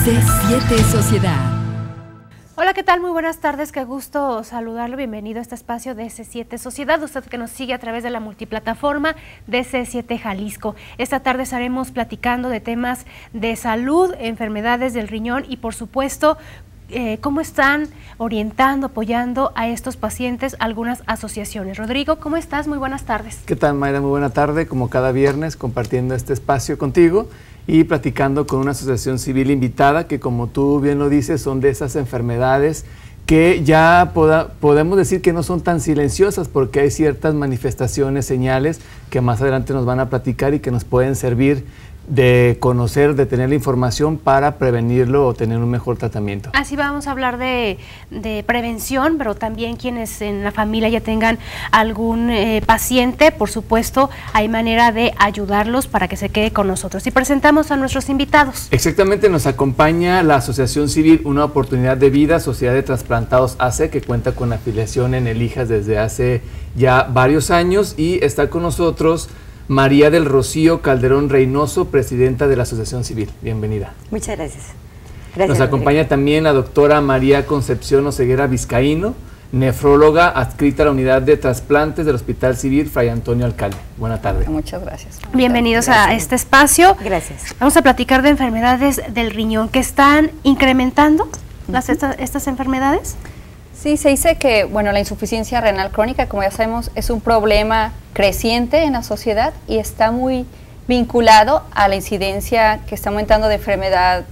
C7 Sociedad. Hola, ¿qué tal? Muy buenas tardes, qué gusto saludarlo. Bienvenido a este espacio de C7 Sociedad, usted que nos sigue a través de la multiplataforma de C7 Jalisco. Esta tarde estaremos platicando de temas de salud, enfermedades del riñón y, por supuesto, cómo están orientando, apoyando a estos pacientes algunas asociaciones. Rodrigo, ¿cómo estás? Muy buenas tardes. ¿Qué tal, Mayra? Muy buena tarde, como cada viernes, compartiendo este espacio contigo y platicando con una asociación civil invitada que, como tú bien lo dices, son de esas enfermedades que ya podemos decir que no son tan silenciosas, porque hay ciertas manifestaciones, señales que más adelante nos van a platicar y que nos pueden servir de conocer, de tener la información para prevenirlo o tener un mejor tratamiento. Así vamos a hablar de prevención, pero también quienes en la familia ya tengan algún paciente, por supuesto, hay manera de ayudarlos para que se quede con nosotros. Y presentamos a nuestros invitados. Exactamente, nos acompaña la Asociación Civil Una Oportunidad de Vida, Sociedad de Trasplantados AC, que cuenta con afiliación en el IJAS desde hace ya varios años, y está con nosotros María del Rocío Calderón Reynoso, presidenta de la Asociación Civil. Bienvenida. Muchas gracias. Nos acompaña también la doctora María Concepción Oseguera Vizcaíno, nefróloga adscrita a la unidad de trasplantes del Hospital Civil Fray Antonio Alcalde. Buenas tardes. Muchas gracias. Bienvenidos a este espacio. Gracias. Vamos a platicar de enfermedades del riñón que están incrementando estas enfermedades. Sí, se dice que, bueno, la insuficiencia renal crónica, como ya sabemos, es un problema creciente en la sociedad y está muy vinculado a la incidencia que está aumentando de enfermedad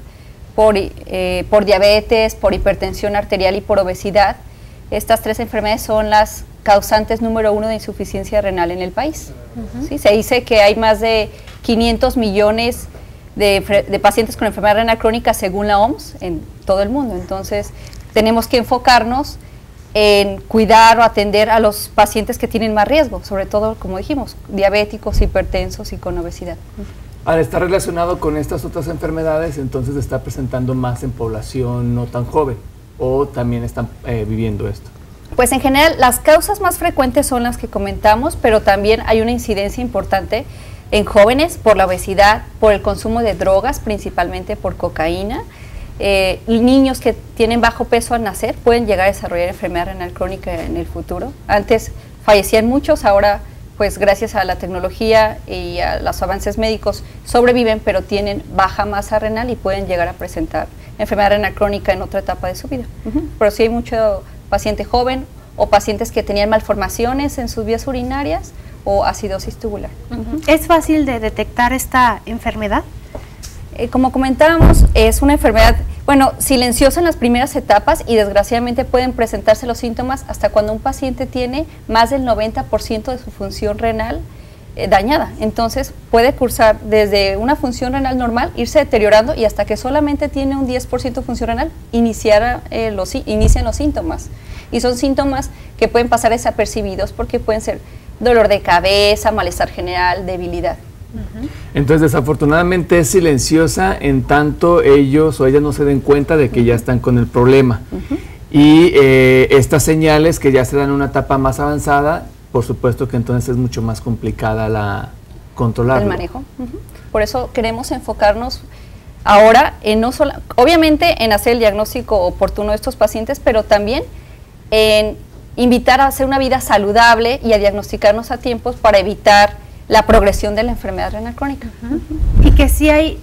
por diabetes, por hipertensión arterial y por obesidad. Estas tres enfermedades son las causantes número 1 de insuficiencia renal en el país. ¿Sí? Se dice que hay más de 500 millones de pacientes con enfermedad renal crónica según la OMS en todo el mundo. Entonces, tenemos que enfocarnos en cuidar o atender a los pacientes que tienen más riesgo, sobre todo, como dijimos, diabéticos, hipertensos y con obesidad. Al estar relacionado con estas otras enfermedades, entonces está presentando más en población no tan joven, o también están viviendo esto. Pues en general, las causas más frecuentes son las que comentamos, pero también hay una incidencia importante en jóvenes por la obesidad, por el consumo de drogas, principalmente por cocaína. Niños que tienen bajo peso al nacer pueden llegar a desarrollar enfermedad renal crónica en el futuro. Antes fallecían muchos, ahora pues gracias a la tecnología y a los avances médicos sobreviven, pero tienen baja masa renal y pueden llegar a presentar enfermedad renal crónica en otra etapa de su vida. Pero sí hay mucho paciente joven o pacientes que tenían malformaciones en sus vías urinarias o acidosis tubular. ¿Es fácil de detectar esta enfermedad? Como comentábamos, es una enfermedad, bueno, silenciosa en las primeras etapas y desgraciadamente pueden presentarse los síntomas hasta cuando un paciente tiene más del 90% de su función renal dañada. Entonces puede cursar desde una función renal normal, irse deteriorando y hasta que solamente tiene un 10% de función renal, inician los síntomas. Y son síntomas que pueden pasar desapercibidos porque pueden ser dolor de cabeza, malestar general, debilidad. Entonces, desafortunadamente es silenciosa en tanto ellos o ellas no se den cuenta de que ya están con el problema. Y estas señales que ya se dan en una etapa más avanzada, por supuesto que entonces es mucho más complicada la controlarlo. El manejo. Por eso queremos enfocarnos ahora en no solo, obviamente en hacer el diagnóstico oportuno de estos pacientes, pero también en invitar a hacer una vida saludable y a diagnosticarnos a tiempos para evitar la progresión de la enfermedad renal crónica. Y que sí hay...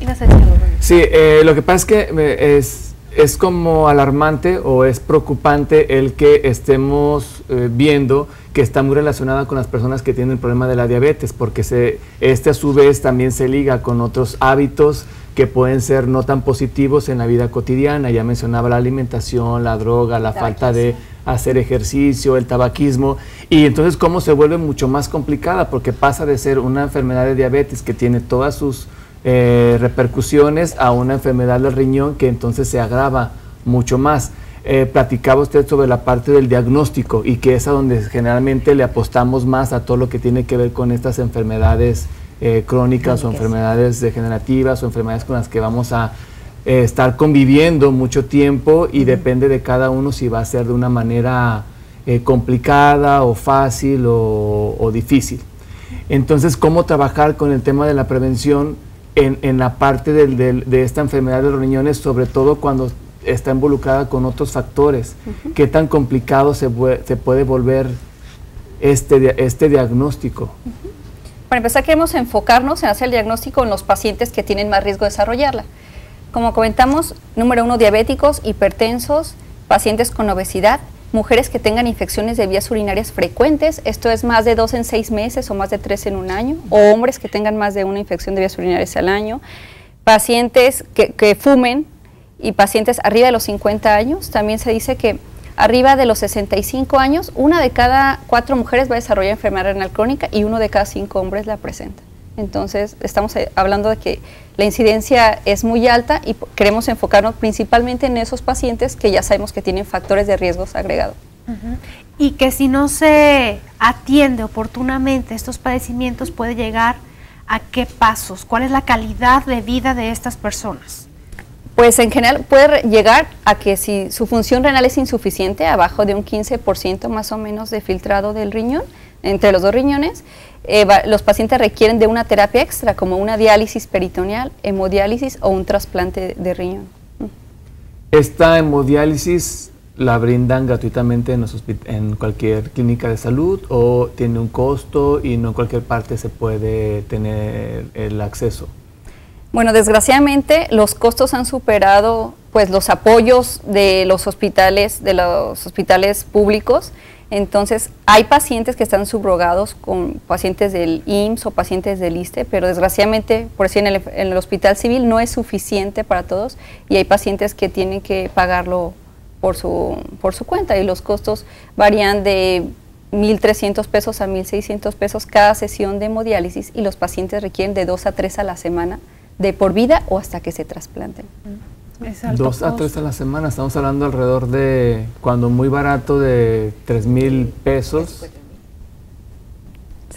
¿ibas a decir algo? Sí, lo que pasa es que es como alarmante o es preocupante el que estemos viendo que está muy relacionada con las personas que tienen el problema de la diabetes, porque a su vez también se liga con otros hábitos que pueden ser no tan positivos en la vida cotidiana. Ya mencionaba la alimentación, la droga, la falta de hacer ejercicio, el tabaquismo, y entonces cómo se vuelve mucho más complicada, porque pasa de ser una enfermedad de diabetes que tiene todas sus repercusiones a una enfermedad del riñón que entonces se agrava mucho más. Platicaba usted sobre la parte del diagnóstico y que es a donde generalmente le apostamos más a todo lo que tiene que ver con estas enfermedades crónicas o enfermedades degenerativas o enfermedades con las que vamos a estar conviviendo mucho tiempo y depende de cada uno si va a ser de una manera complicada o fácil o difícil. Entonces, ¿cómo trabajar con el tema de la prevención en la parte de esta enfermedad de los riñones, sobre todo cuando está involucrada con otros factores. ¿Qué tan complicado se puede volver este diagnóstico? Para empezar, queremos enfocarnos en hacer el diagnóstico en los pacientes que tienen más riesgo de desarrollarla. Como comentamos, número 1, diabéticos, hipertensos, pacientes con obesidad, mujeres que tengan infecciones de vías urinarias frecuentes, esto es más de 2 en 6 meses o más de 3 en un año, o hombres que tengan más de una infección de vías urinarias al año, pacientes que fumen y pacientes arriba de los 50 años. También se dice que arriba de los 65 años, 1 de cada 4 mujeres va a desarrollar enfermedad renal crónica y 1 de cada 5 hombres la presenta. Entonces, estamos hablando de que la incidencia es muy alta y queremos enfocarnos principalmente en esos pacientes que ya sabemos que tienen factores de riesgos agregados. Y que si no se atiende oportunamente estos padecimientos, puede llegar a qué pasos, cuál es la calidad de vida de estas personas. Pues en general puede llegar a que si su función renal es insuficiente, abajo de un 15% más o menos de filtrado del riñón, entre los 2 riñones, los pacientes requieren de una terapia extra, como una diálisis peritoneal, hemodiálisis o un trasplante de riñón. ¿Esta hemodiálisis la brindan gratuitamente en cualquier clínica de salud o tiene un costo y no en cualquier parte se puede tener el acceso? Bueno, desgraciadamente los costos han superado pues los apoyos de los hospitales públicos. Entonces, hay pacientes que están subrogados con pacientes del IMSS o pacientes del ISSSTE, pero desgraciadamente, por decir, en el hospital civil no es suficiente para todos y hay pacientes que tienen que pagarlo por su cuenta y los costos varían de 1,300 pesos a 1,600 pesos cada sesión de hemodiálisis y los pacientes requieren de 2 a 3 a la semana de por vida o hasta que se trasplanten. 2 a 3 a la semana, estamos hablando alrededor de, cuando muy barato, de 3,000 pesos,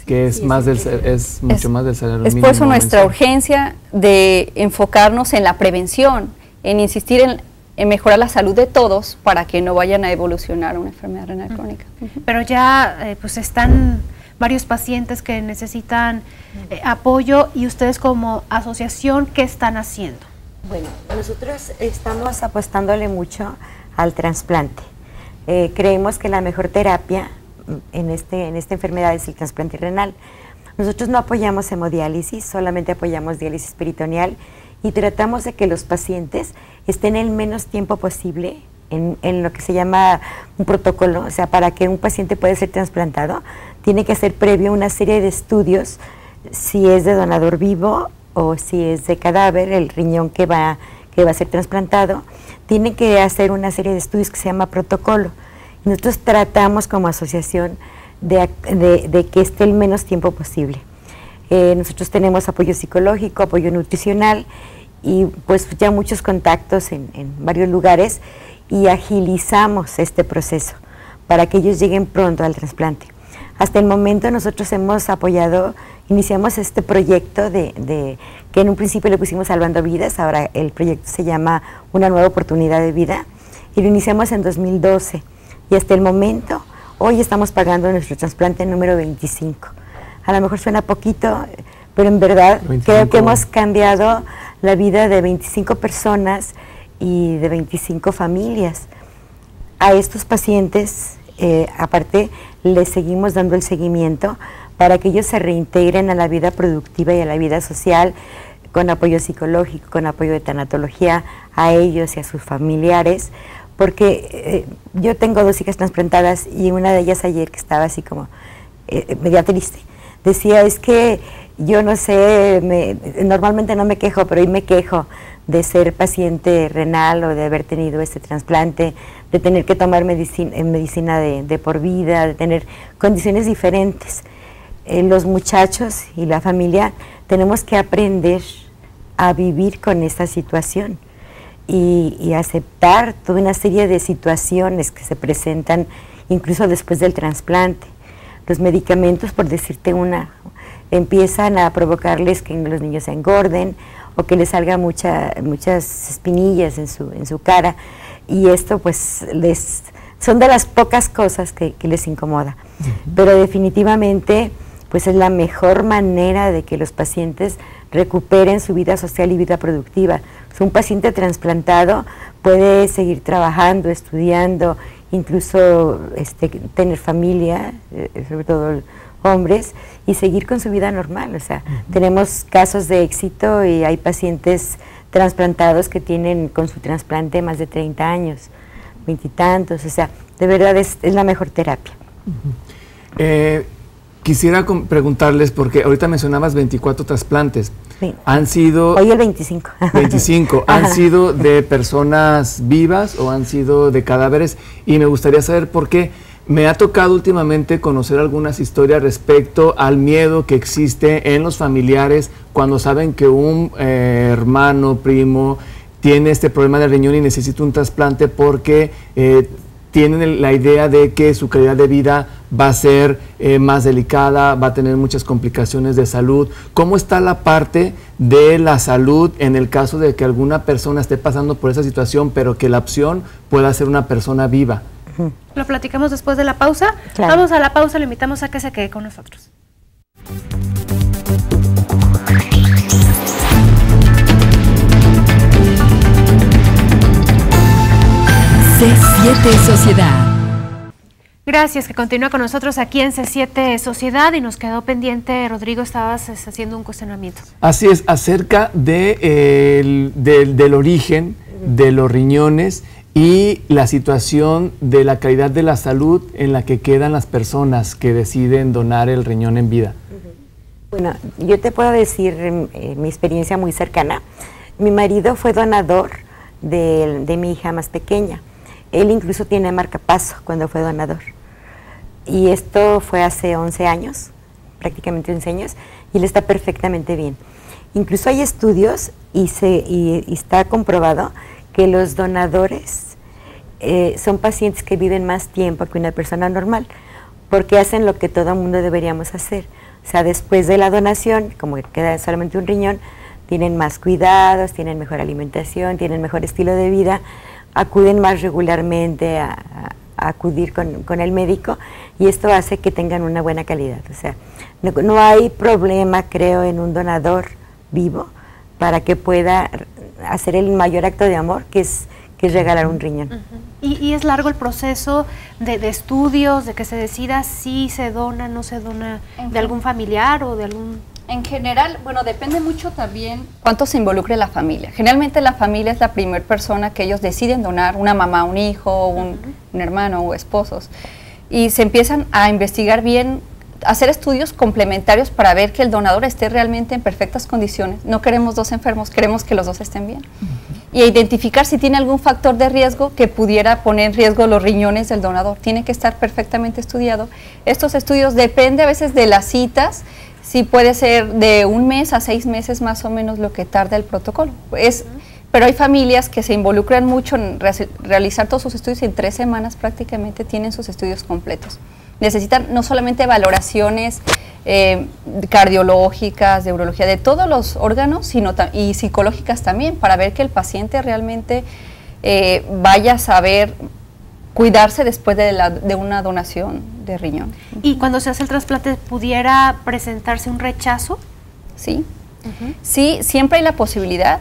que es mucho más del salario mínimo. Es por eso nuestra urgencia de enfocarnos en la prevención, en insistir en mejorar la salud de todos para que no vayan a evolucionar una enfermedad renal crónica. Pero ya pues están varios pacientes que necesitan apoyo y ustedes como asociación, ¿qué están haciendo? Bueno, nosotros estamos apostándole mucho al trasplante. Creemos que la mejor terapia en esta enfermedad es el trasplante renal. Nosotros no apoyamos hemodiálisis, solamente apoyamos diálisis peritoneal y tratamos de que los pacientes estén el menos tiempo posible en lo que se llama un protocolo. O sea, para que un paciente pueda ser trasplantado, tiene que hacer previo una serie de estudios, si es de donador vivo o si es de cadáver, el riñón que va a ser trasplantado, tiene que hacer una serie de estudios que se llama protocolo. Nosotros tratamos como asociación de que esté el menos tiempo posible. Nosotros tenemos apoyo psicológico, apoyo nutricional y pues ya muchos contactos en varios lugares y agilizamos este proceso para que ellos lleguen pronto al trasplante. Hasta el momento nosotros hemos apoyado, iniciamos este proyecto que en un principio le pusimos Salvando Vidas, ahora el proyecto se llama Una Nueva Oportunidad de Vida y lo iniciamos en 2012 y hasta el momento, hoy estamos pagando nuestro trasplante número 25. A lo mejor suena poquito, pero en verdad 25. Creo que hemos cambiado la vida de 25 personas y de 25 familias. A estos pacientes, aparte, les seguimos dando el seguimiento para que ellos se reintegren a la vida productiva y a la vida social con apoyo psicológico, con apoyo de tanatología a ellos y a sus familiares, porque yo tengo 2 hijas trasplantadas y una de ellas ayer que estaba así como media triste, decía, es que yo no sé, normalmente no me quejo, pero hoy me quejo de ser paciente renal o de haber tenido este trasplante, de tener que tomar medicina de por vida, de tener condiciones diferentes. Los muchachos y la familia tenemos que aprender a vivir con esta situación y aceptar toda una serie de situaciones que se presentan incluso después del trasplante. Los medicamentos, por decirte una, empiezan a provocarles que los niños se engorden o que les salga muchas espinillas en su cara y esto pues son de las pocas cosas que les incomoda. Pero definitivamente pues es la mejor manera de que los pacientes recuperen su vida social y vida productiva. O sea, un paciente trasplantado puede seguir trabajando, estudiando, incluso tener familia, sobre todo hombres, y seguir con su vida normal. O sea, tenemos casos de éxito y hay pacientes trasplantados que tienen con su trasplante más de 30 años, 20 y tantos. O sea, de verdad es la mejor terapia. Quisiera preguntarles, porque ahorita mencionabas 24 trasplantes. Sí. ¿Han sido...? Hoy el 25. 25. ¿Han sido de personas vivas o han sido de cadáveres? Y me gustaría saber por qué. Me ha tocado últimamente conocer algunas historias respecto al miedo que existe en los familiares cuando saben que un hermano, primo, tiene este problema de riñón y necesita un trasplante porque tienen la idea de que su calidad de vida va a ser más delicada, va a tener muchas complicaciones de salud. ¿Cómo está la parte de la salud en el caso de que alguna persona esté pasando por esa situación, pero que la opción pueda ser una persona viva? Lo platicamos después de la pausa. Claro. Vamos a la pausa, le invitamos a que se quede con nosotros. C7 Sociedad. Gracias, que continúa con nosotros aquí en C7 Sociedad y nos quedó pendiente, Rodrigo, estabas haciendo un cuestionamiento. Así es, acerca del origen de los riñones y la situación de la calidad de la salud en la que quedan las personas que deciden donar el riñón en vida. Bueno, yo te puedo decir mi experiencia muy cercana. Mi marido fue donador de mi hija más pequeña. Él incluso tiene marcapaso cuando fue donador. Y esto fue hace 11 años, prácticamente 11 años, y él está perfectamente bien. Incluso hay estudios y está comprobado que los donadores son pacientes que viven más tiempo que una persona normal, porque hacen lo que todo mundo deberíamos hacer. O sea, después de la donación, como queda solamente un riñón, tienen más cuidados, tienen mejor alimentación, tienen mejor estilo de vida, acuden más regularmente a acudir con el médico, y esto hace que tengan una buena calidad. O sea, no hay problema, creo, en un donador vivo para que pueda hacer el mayor acto de amor, que es regalar un riñón. ¿Y es largo el proceso de estudios, de que se decida si se dona, no se dona de algún familiar o de algún...? En general, bueno, depende mucho también cuánto se involucre la familia. Generalmente la familia es la primera persona que ellos deciden donar, una mamá, un hijo, un hermano o esposos. Y se empiezan a investigar bien, hacer estudios complementarios para ver que el donador esté realmente en perfectas condiciones. No queremos dos enfermos, queremos que los dos estén bien. Y identificar si tiene algún factor de riesgo que pudiera poner en riesgo los riñones del donador. Tiene que estar perfectamente estudiado. Estos estudios depende a veces de las citas. Sí, puede ser de 1 mes a 6 meses más o menos lo que tarda el protocolo. Pero hay familias que se involucran mucho en realizar todos sus estudios y en 3 semanas prácticamente tienen sus estudios completos. Necesitan no solamente valoraciones cardiológicas, de urología, de todos los órganos, sino y psicológicas también, para ver que el paciente realmente vaya a saber cuidarse después de una donación de riñón. ¿Y cuando se hace el trasplante pudiera presentarse un rechazo? Sí, sí, siempre hay la posibilidad.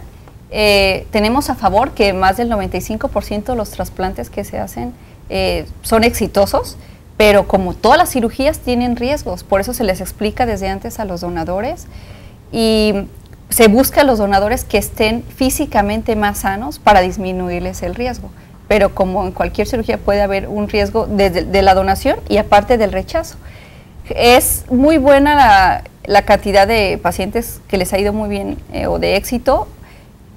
Tenemos a favor que más del 95% de los trasplantes que se hacen son exitosos, pero como todas las cirugías tienen riesgos, por eso se les explica desde antes a los donadores y se busca a los donadores que estén físicamente más sanos para disminuirles el riesgo. Pero como en cualquier cirugía puede haber un riesgo de la donación y aparte del rechazo. Es muy buena la cantidad de pacientes que les ha ido muy bien o de éxito,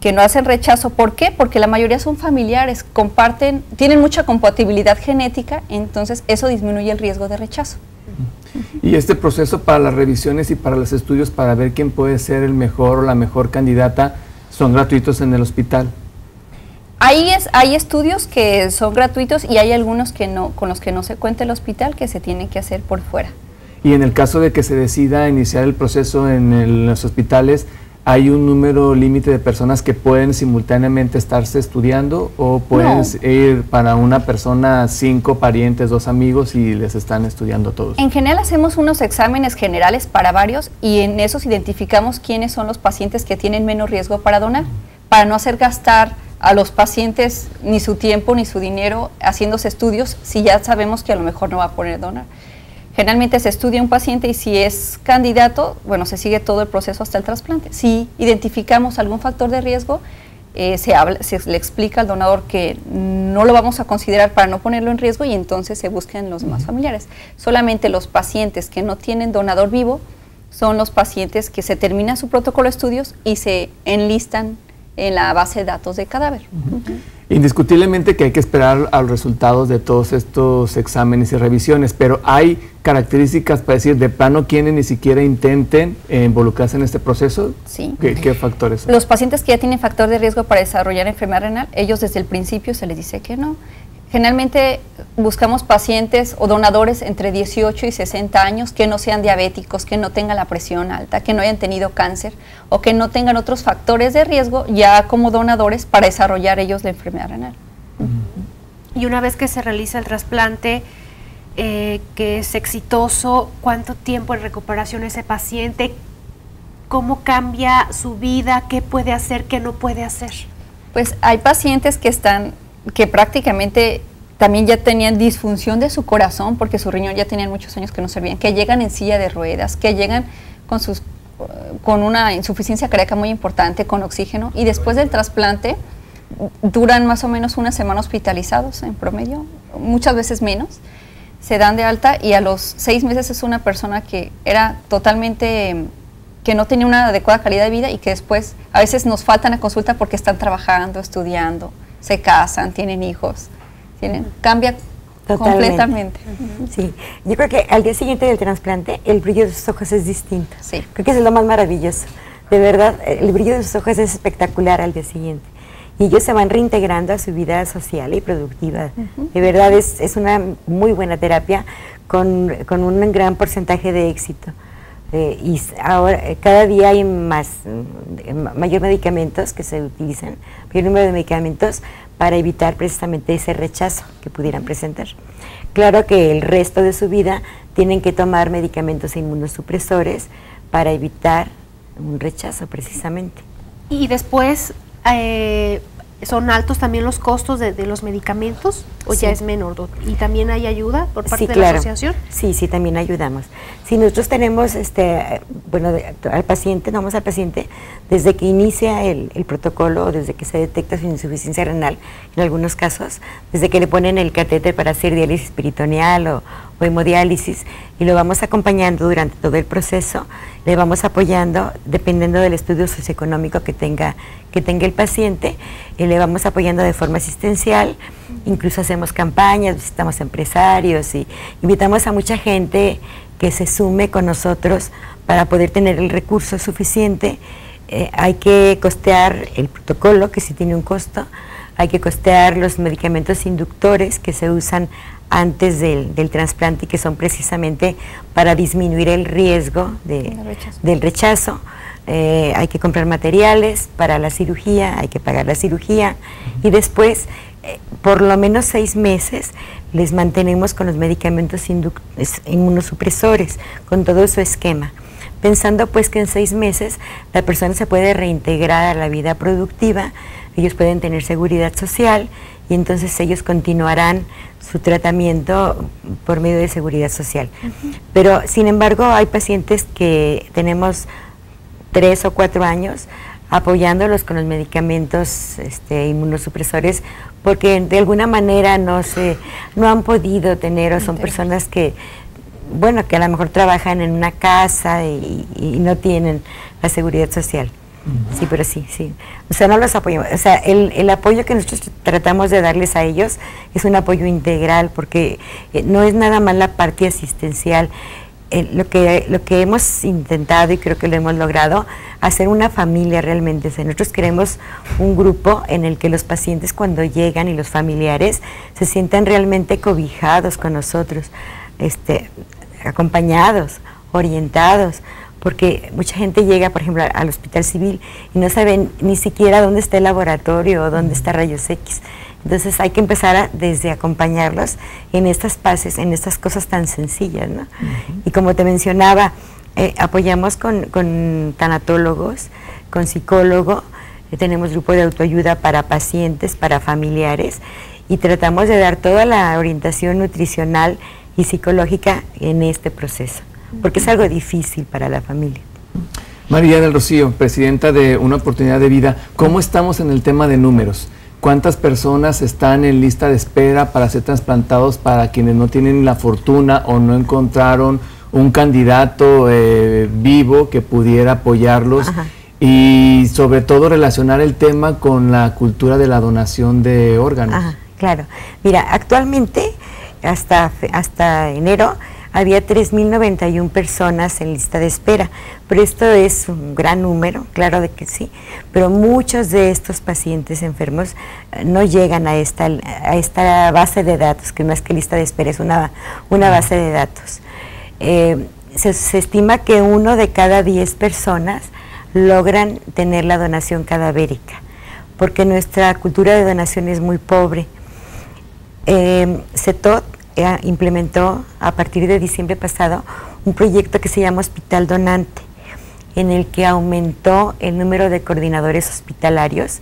que no hacen rechazo. ¿Por qué? Porque la mayoría son familiares, comparten, tienen mucha compatibilidad genética, entonces eso disminuye el riesgo de rechazo. Y este proceso para las revisiones y para los estudios para ver quién puede ser el mejor o la mejor candidata son gratuitos en el hospital. Hay estudios que son gratuitos y hay algunos que no, con los que no se cuenta el hospital, que se tienen que hacer por fuera. Y en el caso de que se decida iniciar el proceso en los hospitales, ¿hay un número límite de personas que pueden simultáneamente estarse estudiando o pueden ir para una persona 5 parientes, 2 amigos y les están estudiando todos? En general hacemos unos exámenes generales para varios y en esos identificamos quiénes son los pacientes que tienen menos riesgo para donar, para no hacer gastar a los pacientes ni su tiempo ni su dinero haciéndose estudios si ya sabemos que a lo mejor no va a poder donar. Generalmente se estudia un paciente y si es candidato, bueno, se sigue todo el proceso hasta el trasplante. Si identificamos algún factor de riesgo, se le explica al donador que no lo vamos a considerar para no ponerlo en riesgo y entonces se buscan los demás familiares. Solamente los pacientes que no tienen donador vivo son los pacientes que se termina su protocolo de estudios y se enlistan en la base de datos de cadáver. Indiscutiblemente que hay que esperar a los resultados de todos estos exámenes y revisiones, pero hay características para decir de plano quienes ni siquiera intenten involucrarse en este proceso. Sí. ¿Qué factores son? Los pacientes que ya tienen factor de riesgo para desarrollar enfermedad renal, ellos desde el principio se les dice que no. Generalmente buscamos pacientes o donadores entre 18 y 60 años que no sean diabéticos, que no tengan la presión alta, que no hayan tenido cáncer o que no tengan otros factores de riesgo ya como donadores para desarrollar ellos la enfermedad renal. Y una vez que se realiza el trasplante, que es exitoso, ¿cuánto tiempo en recuperación ese paciente? ¿Cómo cambia su vida? ¿Qué puede hacer? ¿Qué no puede hacer? Pues hay pacientes que prácticamente también ya tenían disfunción de su corazón porque su riñón ya tenían muchos años que no servían, que llegan en silla de ruedas, que llegan con una insuficiencia cardíaca muy importante, con oxígeno, y después del trasplante duran más o menos una semana hospitalizados en promedio, muchas veces menos, se dan de alta y a los 6 meses es una persona que era totalmente, que no tenía una adecuada calidad de vida y que después a veces nos faltan a consulta porque están trabajando, estudiando, se casan, tienen hijos, cambia completamente. Sí, yo creo que al día siguiente del trasplante el brillo de sus ojos es distinto. Sí. Creo que es lo más maravilloso. De verdad, el brillo de sus ojos es espectacular al día siguiente. Y ellos se van reintegrando a su vida social y productiva. De verdad, es una muy buena terapia con un gran porcentaje de éxito. Y ahora cada día hay mayor medicamentos que se utilizan, mayor número de medicamentos para evitar precisamente ese rechazo que pudieran presentar. Claro que el resto de su vida tienen que tomar medicamentos inmunosupresores para evitar un rechazo precisamente. Y después, ¿son altos también los costos de los medicamentos o Sí. ya es menor? ¿Y también hay ayuda por parte Sí, de claro. la asociación? Sí, también ayudamos. Si nosotros tenemos, al paciente, tomamos al paciente desde que inicia el protocolo, desde que se detecta su insuficiencia renal, en algunos casos, desde que le ponen el catéter para hacer diálisis peritoneal o hemodiálisis, y lo vamos acompañando durante todo el proceso, le vamos apoyando, dependiendo del estudio socioeconómico que tenga el paciente, le vamos apoyando de forma asistencial, incluso hacemos campañas, visitamos empresarios y invitamos a mucha gente que se sume con nosotros para poder tener el recurso suficiente. Hay que costear el protocolo, que sí tiene un costo, hay que costear los medicamentos inductores que se usan antes del trasplante y que son precisamente para disminuir el riesgo del rechazo. Hay que comprar materiales para la cirugía, hay que pagar la cirugía y después por lo menos 6 meses les mantenemos con los medicamentos inmunosupresores, con todo su esquema, pensando pues que en 6 meses la persona se puede reintegrar a la vida productiva, ellos pueden tener seguridad social y entonces ellos continuarán su tratamiento por medio de seguridad social. Pero sin embargo hay pacientes que tenemos 3 o 4 años apoyándolos con los medicamentos inmunosupresores porque de alguna manera no han podido tener o son personas que a lo mejor trabajan en una casa y no tienen la seguridad social. Sí, pero sí. O sea, no los apoyamos. O sea, el apoyo que nosotros tratamos de darles a ellos es un apoyo integral porque no es nada más la parte asistencial. Lo que hemos intentado y creo que lo hemos logrado, hacer una familia realmente. O sea, nosotros queremos un grupo en el que los pacientes cuando llegan y los familiares se sientan realmente cobijados con nosotros, acompañados, orientados, porque mucha gente llega, por ejemplo, al Hospital Civil y no saben ni siquiera dónde está el laboratorio o dónde está rayos X. Entonces hay que empezar desde acompañarlos en estas paces, en estas cosas tan sencillas, ¿no? Y como te mencionaba, apoyamos con tanatólogos, con psicólogo, tenemos grupo de autoayuda para pacientes, para familiares, y tratamos de dar toda la orientación nutricional y psicológica en este proceso, porque es algo difícil para la familia. María del Rocío, presidenta de Una Oportunidad de Vida, ¿cómo estamos en el tema de números? ¿Cuántas personas están en lista de espera para ser trasplantados para quienes no tienen la fortuna o no encontraron un candidato vivo que pudiera apoyarlos? Ajá. Y sobre todo relacionar el tema con la cultura de la donación de órganos. Ajá, claro. Mira, actualmente, hasta enero, había 3.091 personas en lista de espera, pero esto es un gran número, claro de que sí, pero muchos de estos pacientes enfermos no llegan a esta base de datos, que más que lista de espera, es una base de datos. Se estima que 1 de cada 10 personas logran tener la donación cadavérica, porque nuestra cultura de donación es muy pobre. CETOT implementó a partir de diciembre pasado un proyecto que se llama Hospital Donante, en el que aumentó el número de coordinadores hospitalarios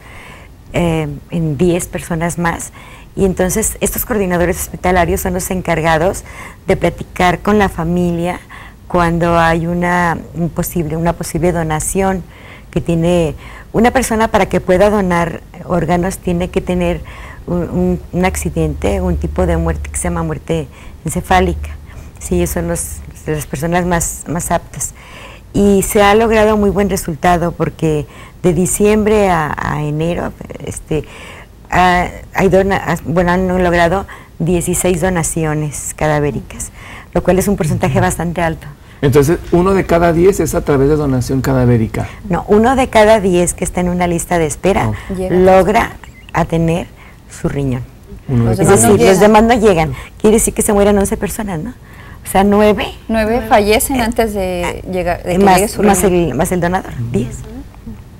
en 10 personas más, y entonces estos coordinadores hospitalarios son los encargados de platicar con la familia cuando hay una posible donación, que tiene una persona, para que pueda donar órganos tiene que tener un accidente, un tipo de muerte que se llama muerte encefálica. Sí, ellos son las personas más aptas. Y se ha logrado muy buen resultado, porque de diciembre a enero han logrado 16 donaciones cadavéricas, lo cual es un porcentaje bastante alto. Entonces, 1 de cada 10 es a través de donación cadavérica. No, 1 de cada 10 que está en una lista de espera logra a tener su riñón. Es decir, los demás no llegan. Quiere decir que se mueran 11 personas, ¿no? O sea, 9 fallecen antes de llegar, de que llegue su riñón. Más el donador, 10.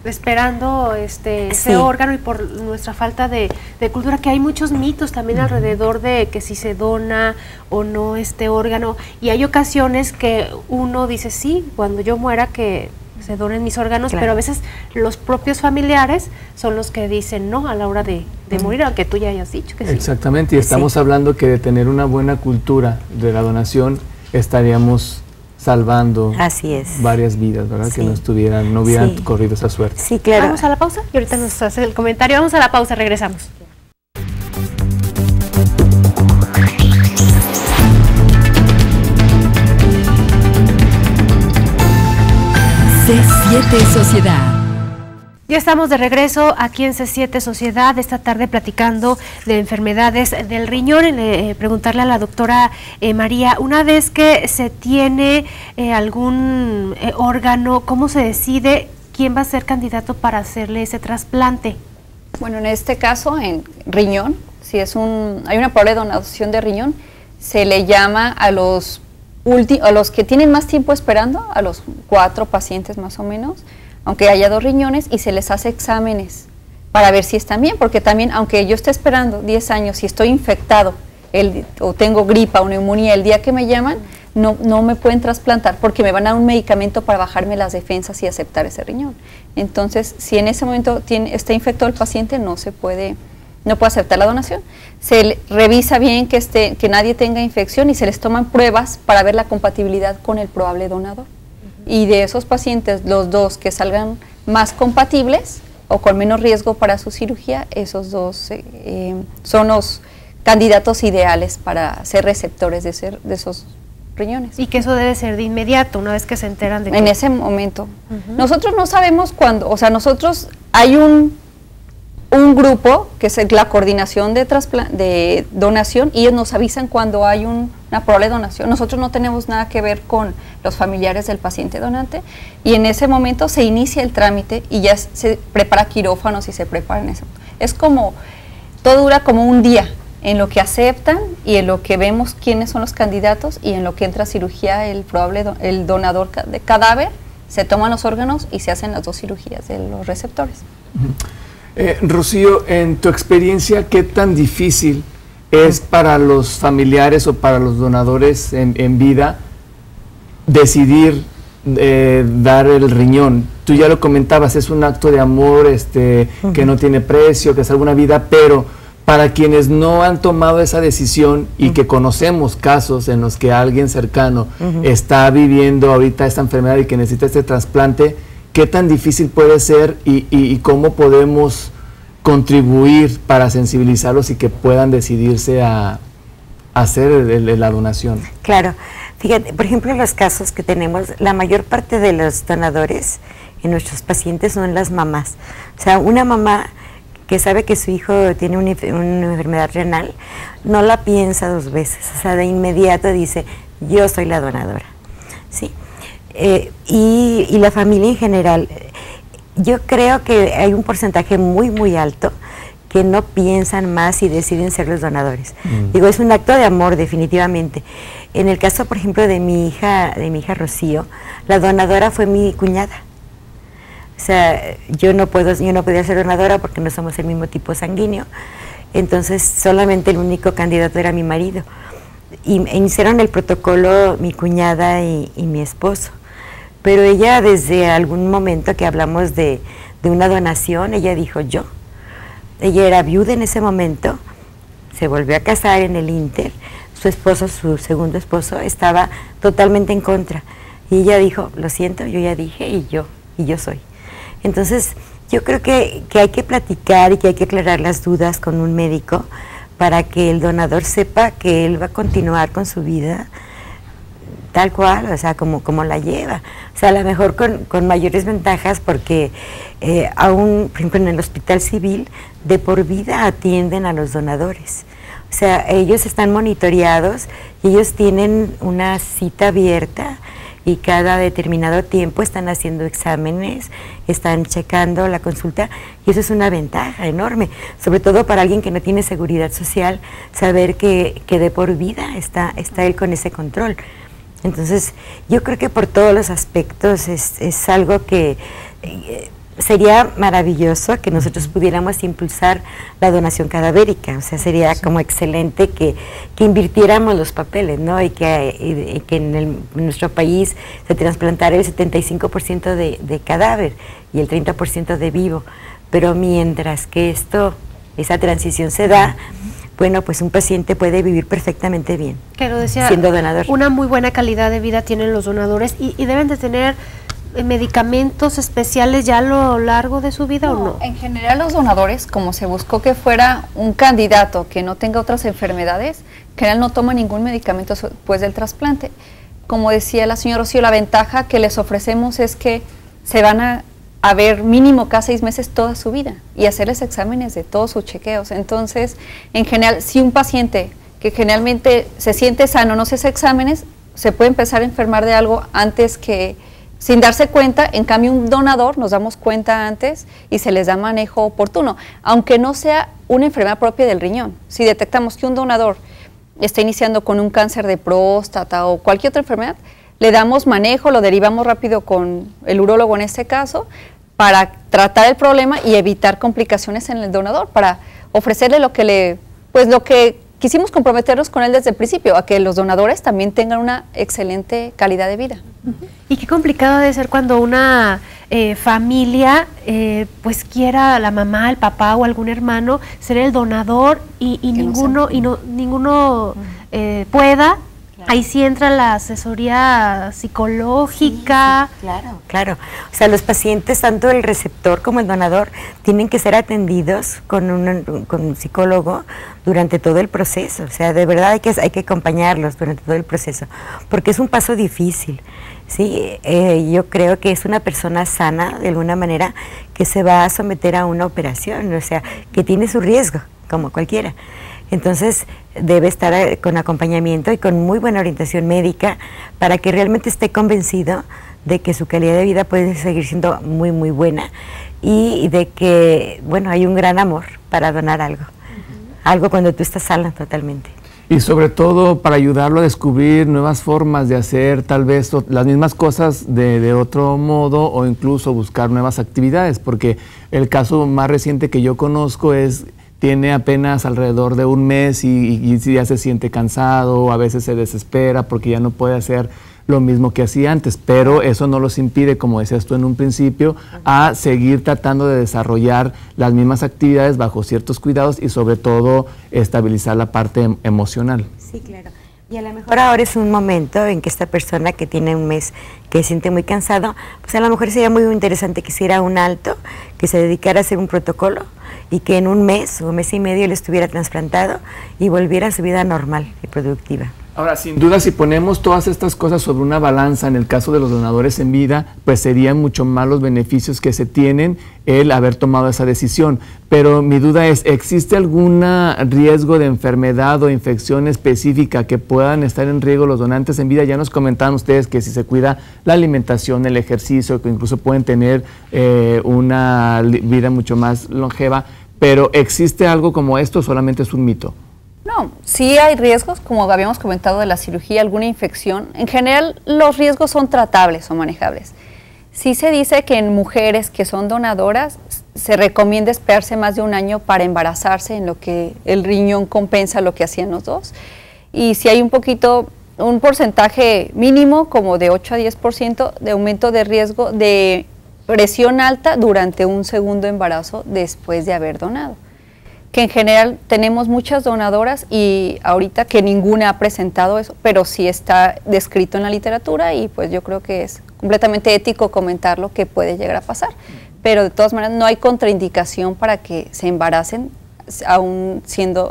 Esperando ese órgano, y por nuestra falta de cultura, que hay muchos mitos también alrededor de que si se dona o no este órgano, y hay ocasiones que uno dice sí, cuando yo muera que se donen mis órganos, claro, pero a veces los propios familiares son los que dicen no a la hora de morir, aunque tú ya hayas dicho que sí. Exactamente, y estamos hablando que de tener una buena cultura de la donación estaríamos salvando varias vidas, ¿verdad? Sí. Que no hubieran corrido esa suerte. Sí, claro. Vamos a la pausa y ahorita nos hace el comentario. Vamos a la pausa, regresamos. C7 Sociedad. Ya estamos de regreso aquí en C7 Sociedad, esta tarde platicando de enfermedades del riñón. Preguntarle a la doctora María, una vez que se tiene algún órgano, ¿cómo se decide quién va a ser candidato para hacerle ese trasplante? Bueno, en este caso, en riñón, si hay una probable donación de riñón, se le llama a los que tienen más tiempo esperando, a los 4 pacientes más o menos, aunque haya 2 riñones, y se les hace exámenes para ver si están bien, porque también, aunque yo esté esperando 10 años, si estoy infectado o tengo gripa o neumonía, el día que me llaman, no me pueden trasplantar, porque me van a dar un medicamento para bajarme las defensas y aceptar ese riñón. Entonces, si en ese momento está infectado el paciente, no puede aceptar la donación. Se revisa bien que nadie tenga infección, y se les toman pruebas para ver la compatibilidad con el probable donador. Y de esos pacientes, los 2 que salgan más compatibles o con menos riesgo para su cirugía, esos 2 son los candidatos ideales para ser receptores de esos riñones. Y que eso debe ser de inmediato, una vez que se enteran de que... En ese momento. Nosotros no sabemos cuándo, o sea, nosotros hay un grupo que es la coordinación de donación, y ellos nos avisan cuando hay una probable donación. Nosotros no tenemos nada que ver con los familiares del paciente donante, y en ese momento se inicia el trámite y ya se prepara quirófanos y se preparan eso. Es como, todo dura como un día en lo que aceptan y en lo que vemos quiénes son los candidatos y en lo que entra a cirugía el donador de cadáver, se toman los órganos y se hacen las 2 cirugías de los receptores. Rocío, en tu experiencia, ¿qué tan difícil es para los familiares o para los donadores en vida decidir dar el riñón? Tú ya lo comentabas, es un acto de amor que no tiene precio, que salva una vida, pero para quienes no han tomado esa decisión y que conocemos casos en los que alguien cercano está viviendo ahorita esta enfermedad y que necesita este trasplante, ¿qué tan difícil puede ser y cómo podemos contribuir para sensibilizarlos y que puedan decidirse a hacer la donación? Claro. Fíjate, por ejemplo, en los casos que tenemos, la mayor parte de los donadores en nuestros pacientes son las mamás. O sea, una mamá que sabe que su hijo tiene una enfermedad renal, no la piensa 2 veces. O sea, de inmediato dice, yo soy la donadora. ¿Sí? Y la familia en general, yo creo que hay un porcentaje muy, muy alto que no piensan más y deciden ser los donadores. Digo, es un acto de amor, definitivamente. En el caso, por ejemplo, de mi hija Rocío, la donadora fue mi cuñada. O sea, yo no podía ser donadora porque no somos el mismo tipo sanguíneo. Entonces, solamente el único candidato era mi marido. Y hicieron el protocolo mi cuñada y mi esposo. Pero ella, desde algún momento que hablamos de una donación, ella dijo yo. Ella era viuda en ese momento, se volvió a casar en el Inter, su esposo, su segundo esposo, estaba totalmente en contra. Y ella dijo, lo siento, yo ya dije y yo soy. Entonces, yo creo que hay que platicar y que hay que aclarar las dudas con un médico para que el donador sepa que él va a continuar con su vida tal cual, o sea, como la lleva. O sea, a lo mejor con mayores ventajas porque aún, por ejemplo, en el hospital civil, de por vida atienden a los donadores. O sea, ellos están monitoreados y ellos tienen una cita abierta y cada determinado tiempo están haciendo exámenes, están checando la consulta y eso es una ventaja enorme, sobre todo para alguien que no tiene seguridad social, saber que de por vida está él con ese control. Entonces, yo creo que por todos los aspectos es algo que sería maravilloso que nosotros pudiéramos impulsar la donación cadavérica. O sea, sería como excelente que invirtiéramos los papeles, ¿no? Y que en nuestro país se trasplantara el 75% de cadáver y el 30% de vivo. Pero mientras que esa transición se da, bueno, pues un paciente puede vivir perfectamente bien, que lo decía, siendo donador. Una muy buena calidad de vida tienen los donadores y deben de tener medicamentos especiales ya a lo largo de su vida, ¿o no? En general los donadores, como se buscó que fuera un candidato que no tenga otras enfermedades, en general no toma ningún medicamento después del trasplante. Como decía la señora Rocío, la ventaja que les ofrecemos es que se van a ver mínimo cada 6 meses toda su vida y hacerles exámenes de todos sus chequeos. Entonces, en general, si un paciente que generalmente se siente sano no se hace exámenes, se puede empezar a enfermar de algo antes que sin darse cuenta. En cambio, un donador nos damos cuenta antes y se les da manejo oportuno, aunque no sea una enfermedad propia del riñón. Si detectamos que un donador está iniciando con un cáncer de próstata o cualquier otra enfermedad, le damos manejo, lo derivamos rápido con el urólogo en este caso, para tratar el problema y evitar complicaciones en el donador, para ofrecerle lo que quisimos comprometernos con él desde el principio, a que los donadores también tengan una excelente calidad de vida. Y qué complicado debe ser cuando una familia pues quiera la mamá, el papá o algún hermano ser el donador y ninguno pueda. Ahí sí entra la asesoría psicológica. Sí, claro. O sea, los pacientes, tanto el receptor como el donador, tienen que ser atendidos con un psicólogo durante todo el proceso. O sea, de verdad hay que acompañarlos durante todo el proceso, porque es un paso difícil. Sí, yo creo que es una persona sana, de alguna manera, que se va a someter a una operación, o sea, que tiene su riesgo, como cualquiera. Entonces debe estar con acompañamiento y con muy buena orientación médica para que realmente esté convencido de que su calidad de vida puede seguir siendo muy, muy buena y de que, bueno, hay un gran amor para donar algo. Algo cuando tú estás sana totalmente. Y sobre todo para ayudarlo a descubrir nuevas formas de hacer tal vez las mismas cosas de otro modo, o incluso buscar nuevas actividades, porque el caso más reciente que yo conozco tiene apenas alrededor de un mes y ya se siente cansado, a veces se desespera porque ya no puede hacer lo mismo que hacía antes, pero eso no los impide, como decías tú en un principio, a seguir tratando de desarrollar las mismas actividades bajo ciertos cuidados y sobre todo estabilizar la parte emocional. Sí, claro. Y a lo mejor ahora es un momento en que esta persona que tiene un mes que se siente muy cansado, pues a lo mejor sería muy interesante que hiciera un alto, que se dedicara a hacer un protocolo y que en un mes o mes y medio él estuviera trasplantado y volviera a su vida normal y productiva. Ahora, sin duda, si ponemos todas estas cosas sobre una balanza, en el caso de los donadores en vida, pues serían mucho más los beneficios que se tienen el haber tomado esa decisión. Pero mi duda es, ¿existe algún riesgo de enfermedad o infección específica que puedan estar en riesgo los donantes en vida? Ya nos comentaban ustedes que si se cuida la alimentación, el ejercicio, que incluso pueden tener una vida mucho más longeva, pero ¿existe algo como esto o solamente es un mito? No, sí hay riesgos, como habíamos comentado de la cirugía, alguna infección. En general, los riesgos son tratables o manejables. Sí se dice que en mujeres que son donadoras se recomienda esperarse más de un año para embarazarse, en lo que el riñón compensa lo que hacían los dos. Y si hay un porcentaje mínimo, como de 8 a 10% de aumento de riesgo de presión alta durante un segundo embarazo después de haber donado. Que en general tenemos muchas donadoras y ahorita que ninguna ha presentado eso, pero sí está descrito en la literatura y pues yo creo que es completamente ético comentar lo que puede llegar a pasar. Pero de todas maneras no hay contraindicación para que se embaracen aún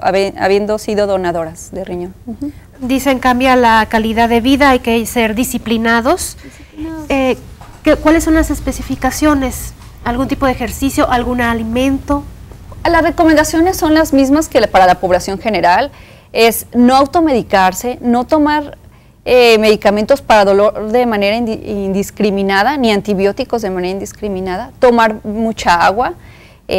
habiendo sido donadoras de riñón. Dicen cambia la calidad de vida, hay que ser disciplinados. ¿Cuáles son las especificaciones? ¿Algún tipo de ejercicio, algún alimento? Las recomendaciones son las mismas que para la población general, es no automedicarse, no tomar medicamentos para dolor de manera indiscriminada, ni antibióticos de manera indiscriminada, tomar mucha agua,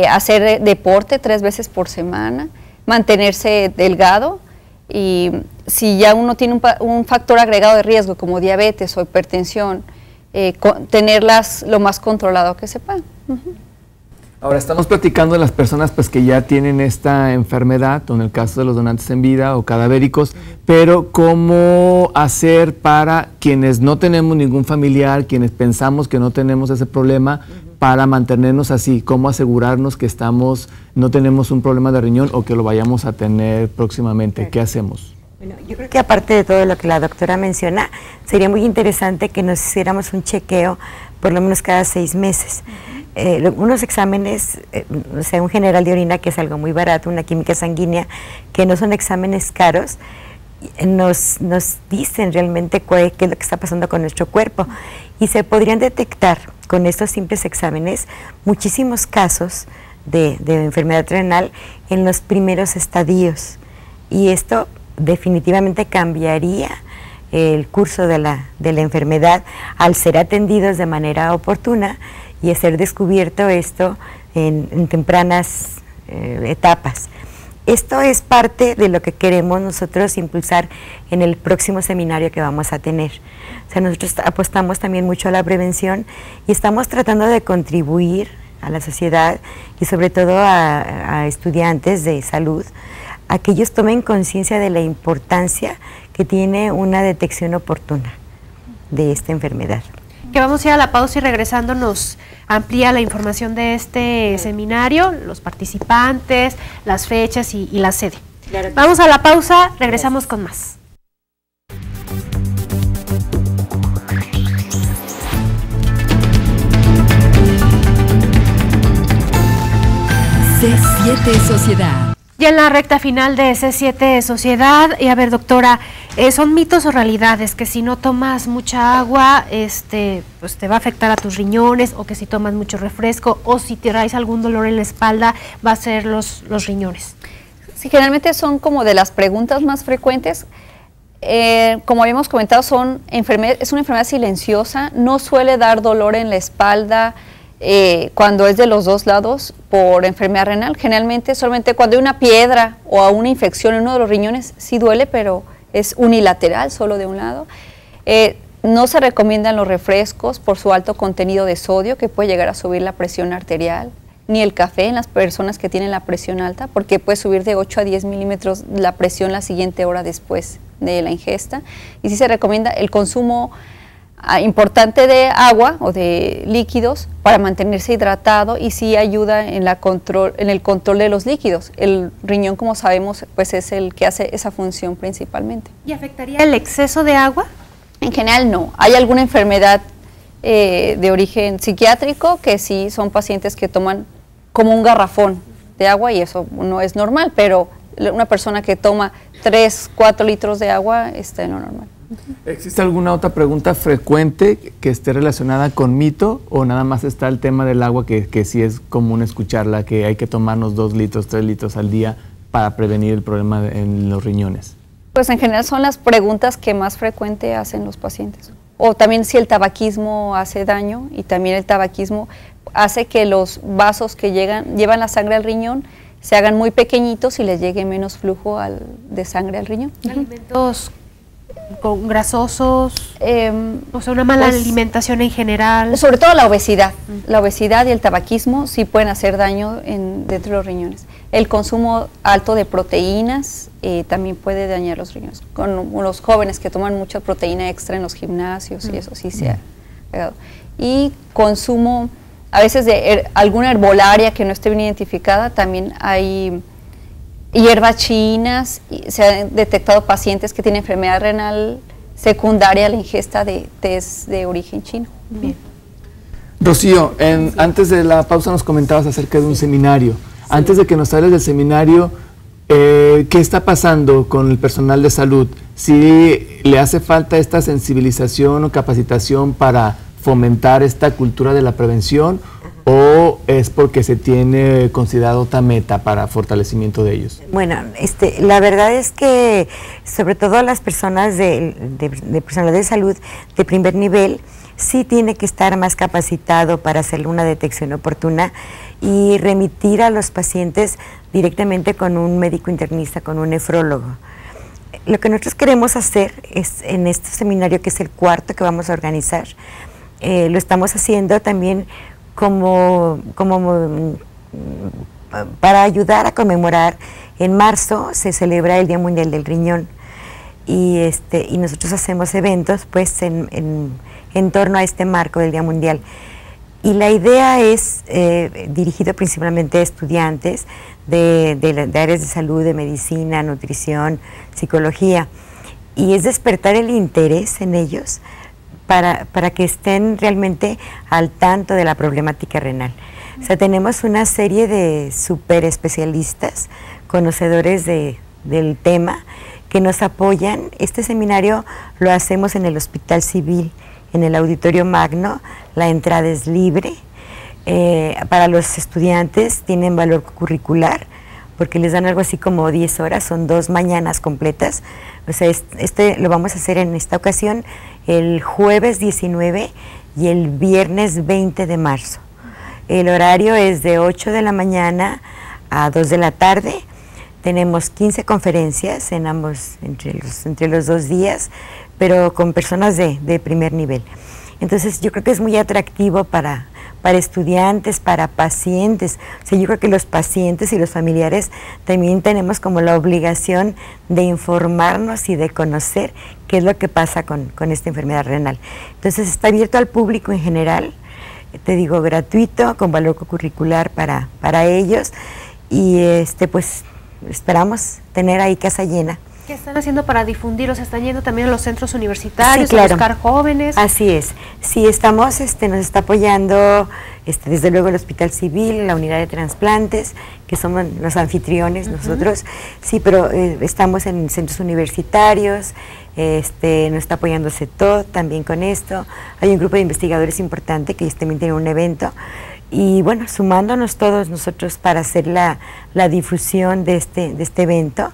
hacer deporte 3 veces por semana, mantenerse delgado, y si ya uno tiene un factor agregado de riesgo como diabetes o hipertensión, tenerlas lo más controlado que se pueda. Ahora estamos platicando de las personas pues que ya tienen esta enfermedad, o en el caso de los donantes en vida o cadavéricos, pero ¿cómo hacer para quienes no tenemos ningún familiar, quienes pensamos que no tenemos ese problema, para mantenernos así? ¿Cómo asegurarnos que no tenemos un problema de riñón o que lo vayamos a tener próximamente? ¿Qué hacemos? Bueno, yo creo que aparte de todo lo que la doctora menciona, sería muy interesante que nos hiciéramos un chequeo por lo menos cada 6 meses. Unos exámenes, o sea, un general de orina, que es algo muy barato, una química sanguínea, que no son exámenes caros, nos dicen realmente qué es lo que está pasando con nuestro cuerpo. Y se podrían detectar con estos simples exámenes muchísimos casos de enfermedad renal en los primeros estadios. Y esto definitivamente cambiaría el curso de la enfermedad al ser atendidos de manera oportuna y hacer descubierto esto en tempranas etapas. Esto es parte de lo que queremos nosotros impulsar en el próximo seminario que vamos a tener. O sea, nosotros apostamos también mucho a la prevención y estamos tratando de contribuir a la sociedad y sobre todo a estudiantes de salud, a que ellos tomen conciencia de la importancia que tiene una detección oportuna de esta enfermedad. Que vamos a ir a la pausa y regresando nos amplía la información de este seminario, los participantes, las fechas y la sede. Claro. Vamos a la pausa, regresamos con más. C7 Sociedad. Ya en la recta final de C7 Sociedad, y a ver, doctora, ¿son mitos o realidades que si no tomas mucha agua, pues te va a afectar a tus riñones, o que si tomas mucho refresco, o si te traes algún dolor en la espalda, va a ser los riñones? Sí, generalmente son como de las preguntas más frecuentes. Como habíamos comentado, es una enfermedad silenciosa, no suele dar dolor en la espalda, cuando es de los dos lados por enfermedad renal. Generalmente solamente cuando hay una piedra o una infección en uno de los riñones sí duele, pero es unilateral, solo de un lado. No se recomiendan los refrescos por su alto contenido de sodio, que puede llegar a subir la presión arterial, ni el café en las personas que tienen la presión alta, porque puede subir de 8 a 10 milímetros la presión la siguiente hora después de la ingesta. Y sí se recomienda el consumo importante de agua o de líquidos para mantenerse hidratado, y sí ayuda en el control de los líquidos. El riñón, como sabemos, pues es el que hace esa función principalmente. ¿Y afectaría el exceso de agua? En general no. Hay alguna enfermedad de origen psiquiátrico que sí son pacientes que toman como un garrafón de agua, y eso no es normal, pero una persona que toma 3, 4 litros de agua está en lo normal. ¿Existe alguna otra pregunta frecuente que esté relacionada con mito, o nada más está el tema del agua, que sí es común escucharla, que hay que tomarnos 2 litros, 3 litros al día para prevenir el problema en los riñones? Pues en general son las preguntas que más frecuente hacen los pacientes. O también si el tabaquismo hace daño, y también el tabaquismo hace que los vasos que llevan la sangre al riñón se hagan muy pequeñitos y les llegue menos flujo de sangre al riñón. ¿Alimentos con grasosos? O sea, una mala alimentación en general. Sobre todo la obesidad. La obesidad y el tabaquismo sí pueden hacer daño dentro de los riñones. El consumo alto de proteínas también puede dañar los riñones. Con los jóvenes que toman mucha proteína extra en los gimnasios, y eso sí se ha pegado. Y consumo a veces de alguna herbolaria que no esté bien identificada. También hay hierbas chinas, y se han detectado pacientes que tienen enfermedad renal secundaria a la ingesta de tés de origen chino. Bien. Rocío, antes de la pausa nos comentabas acerca de un seminario. Sí. Antes de que nos hables del seminario, ¿qué está pasando con el personal de salud? ¿Si le hace falta esta sensibilización o capacitación para fomentar esta cultura de la prevención, o es porque se tiene considerado otra meta para fortalecimiento de ellos? Bueno, la verdad es que sobre todo las personas de personal de salud de primer nivel sí tiene que estar más capacitado para hacer una detección oportuna y remitir a los pacientes directamente con un médico internista, con un nefrólogo. Lo que nosotros queremos hacer es, en este seminario, que es el 4º que vamos a organizar, lo estamos haciendo también como para ayudar a conmemorar. En marzo se celebra el Día Mundial del Riñón, y nosotros hacemos eventos pues en torno a este marco del Día Mundial. Y la idea es dirigido principalmente a estudiantes de áreas de salud, de medicina, nutrición, psicología, y es despertar el interés en ellos para que estén realmente al tanto de la problemática renal. O sea, tenemos una serie de súper especialistas, conocedores del tema, que nos apoyan. Este seminario lo hacemos en el Hospital Civil, en el Auditorio Magno. La entrada es libre. Para los estudiantes tienen valor curricular, porque les dan algo así como 10 horas, son 2 mañanas completas. O sea, lo vamos a hacer en esta ocasión el jueves 19 y el viernes 20 de marzo. El horario es de 8 de la mañana a 2 de la tarde. Tenemos 15 conferencias entre los 2 días, pero con personas de primer nivel. Entonces yo creo que es muy atractivo para estudiantes, para pacientes. O sea, yo creo que los pacientes y los familiares también tenemos como la obligación de informarnos y de conocer qué es lo que pasa con esta enfermedad renal. Entonces está abierto al público en general, te digo, gratuito, con valor curricular para ellos, y pues esperamos tener ahí casa llena. ¿Qué están haciendo para difundirlos? ¿Están yendo también a los centros universitarios, sí, claro, a buscar jóvenes? Así es. Sí, estamos, nos está apoyando desde luego el Hospital Civil, la unidad de trasplantes, que somos los anfitriones nosotros. Sí, pero estamos en centros universitarios, nos está apoyando CETOD también con esto. Hay un grupo de investigadores importante que ellos también tienen un evento. Y bueno, sumándonos todos nosotros para hacer la difusión de este evento,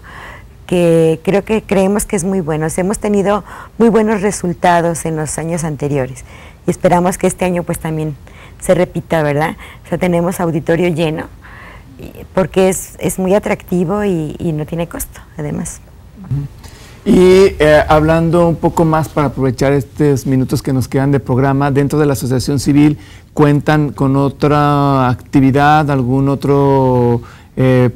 que creemos que es muy bueno. Hemos tenido muy buenos resultados en los años anteriores y esperamos que este año pues también se repita, ¿verdad? O sea, tenemos auditorio lleno, porque es muy atractivo y no tiene costo, además. Y hablando un poco más para aprovechar estos minutos que nos quedan de programa, dentro de la asociación civil, ¿cuentan con otra actividad, algún otro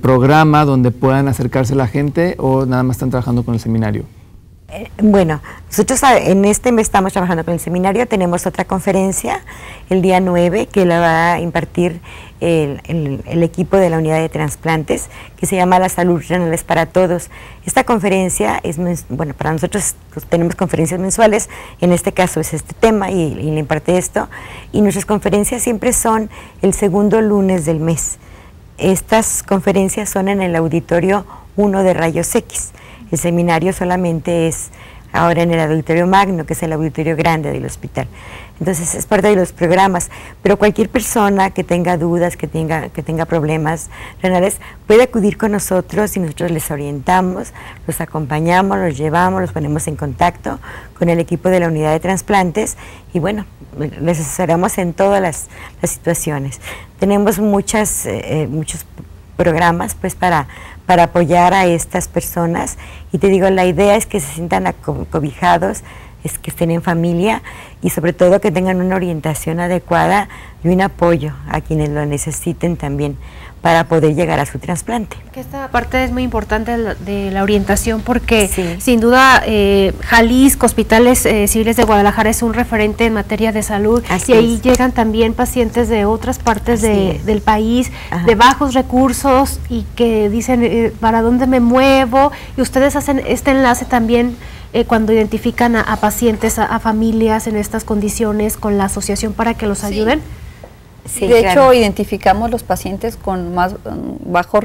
programa donde puedan acercarse la gente o nada más están trabajando con el seminario? Bueno, nosotros en este mes estamos trabajando con el seminario, tenemos otra conferencia el día 9 que la va a impartir el equipo de la unidad de trasplantes, que se llama La Salud Renal es para Todos. Esta conferencia es, bueno, para nosotros tenemos conferencias mensuales, en este caso es este tema y le imparte esto, y nuestras conferencias siempre son el segundo lunes del mes. Estas conferencias son en el auditorio 1 de Rayos X. El seminario solamente es ahora en el auditorio magno, que es el auditorio grande del hospital. Entonces es parte de los programas, pero cualquier persona que tenga dudas, que tenga problemas renales, puede acudir con nosotros y nosotros les orientamos, los acompañamos, los llevamos, los ponemos en contacto con el equipo de la unidad de trasplantes y bueno, les asesoramos en todas las situaciones. Tenemos muchos programas pues para apoyar a estas personas y te digo, la idea es que se sientan acobijados, es que estén en familia y sobre todo que tengan una orientación adecuada y un apoyo a quienes lo necesiten también para poder llegar a su trasplante. Que esta parte es muy importante de la orientación porque sí, sin duda Jalisco, Hospitales Civiles de Guadalajara es un referente en materia de salud. Así y ahí es. Llegan también pacientes de otras partes del país, Ajá, de bajos recursos y que dicen ¿para dónde me muevo? Y ustedes hacen este enlace también cuando identifican a pacientes, a familias en estas condiciones con la asociación para que los Sí. ayuden. sí, de claro. hecho, identificamos los pacientes con más bajo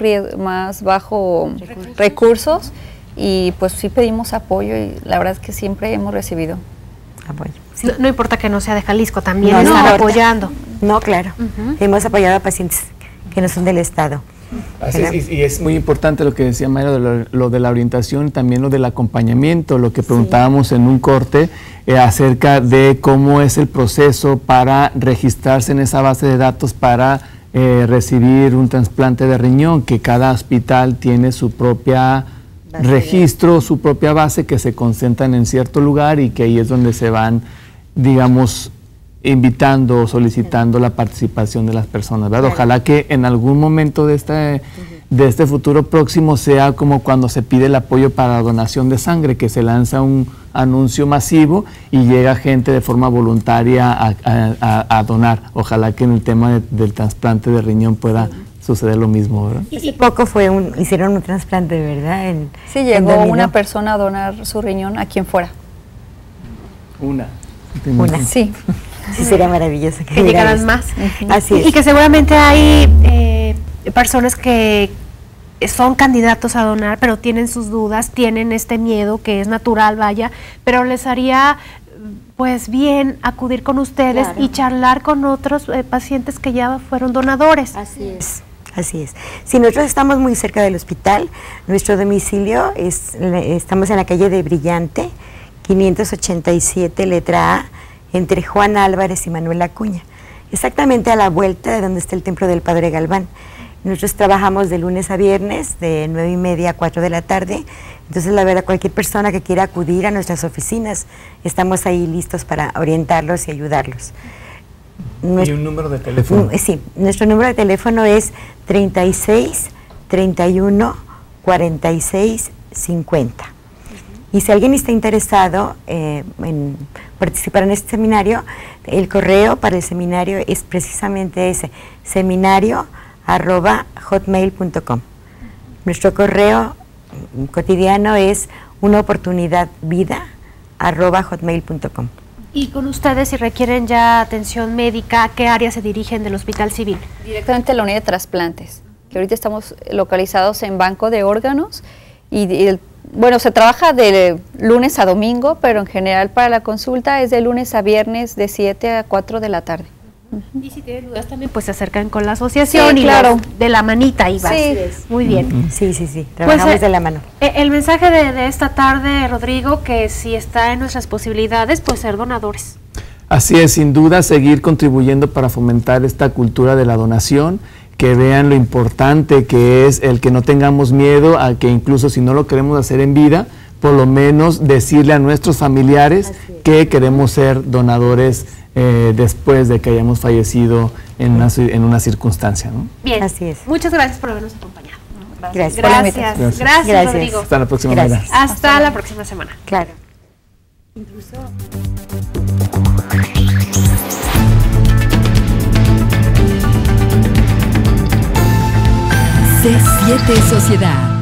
recursos y pues sí pedimos apoyo y la verdad es que siempre hemos recibido. Apoyo. Sí. No importa que no sea de Jalisco, también No, no están importa. apoyando. No, claro. Ujú. Hemos apoyado a pacientes que no son del Estado. Así es, y es muy importante lo que decía Mayra, lo de la orientación, también lo del acompañamiento, lo que preguntábamos en un corte acerca de cómo es el proceso para registrarse en esa base de datos para recibir un trasplante de riñón, que cada hospital tiene su propia registro, su propia base, que se concentran en cierto lugar y que ahí es donde se van, digamos, invitando o solicitando la participación de las personas, ¿verdad? Claro. Ojalá que en algún momento de este futuro próximo sea como cuando se pide el apoyo para la donación de sangre, que se lanza un anuncio masivo y llega gente de forma voluntaria a donar. Ojalá que en el tema del trasplante de riñón pueda suceder lo mismo, ¿verdad? Hace poco hicieron un trasplante, ¿verdad? Sí, en llegó Dominó. una persona a donar su riñón a quien fuera. Una. Sí. Sí, sería maravilloso Que llegaran más. Así es. Y que seguramente hay personas que son candidatos a donar, pero tienen sus dudas, tienen este miedo que es natural, vaya, pero les haría pues bien acudir con ustedes Claro. y charlar con otros pacientes que ya fueron donadores. Así es. Así es. Si nosotros estamos muy cerca del hospital, nuestro domicilio estamos en la calle de Brillante, 587, letra A, entre Juan Álvarez y Manuel Acuña, exactamente a la vuelta de donde está el templo del Padre Galván. Nosotros trabajamos de lunes a viernes, de 9:30 a 4 de la tarde, entonces la verdad, cualquier persona que quiera acudir a nuestras oficinas, estamos ahí listos para orientarlos y ayudarlos. ¿Y un número de teléfono? Sí, nuestro número de teléfono es 36 31 46 50. Y si alguien está interesado en participar en este seminario, el correo para el seminario es precisamente ese, seminario@hotmail.com. Nuestro correo cotidiano es unaoportunidadvida@hotmail.com. Y con ustedes, si requieren ya atención médica, ¿a qué área se dirigen del Hospital Civil? Directamente a la unidad de trasplantes, que ahorita estamos localizados en Banco de Órganos bueno, se trabaja de lunes a domingo, pero en general para la consulta es de lunes a viernes de 7 a 4 de la tarde. Y si tienen dudas también, pues se acercan con la asociación Sí, y claro. de la manita y vas. Sí. Muy bien. Sí, sí, sí, trabajamos de la mano. El mensaje de esta tarde, Rodrigo, que si está en nuestras posibilidades, pues ser donadores. Así es, sin duda seguir contribuyendo para fomentar esta cultura de la donación, que vean lo importante que es el que no tengamos miedo a que incluso si no lo queremos hacer en vida, por lo menos decirle a nuestros familiares que queremos ser donadores después de que hayamos fallecido en una circunstancia, ¿no? Bien, así es. Muchas gracias por habernos acompañado. Gracias. Gracias, Rodrigo. Hasta la próxima Gracias. semana. Hasta la próxima semana. Claro. C7 Sociedad.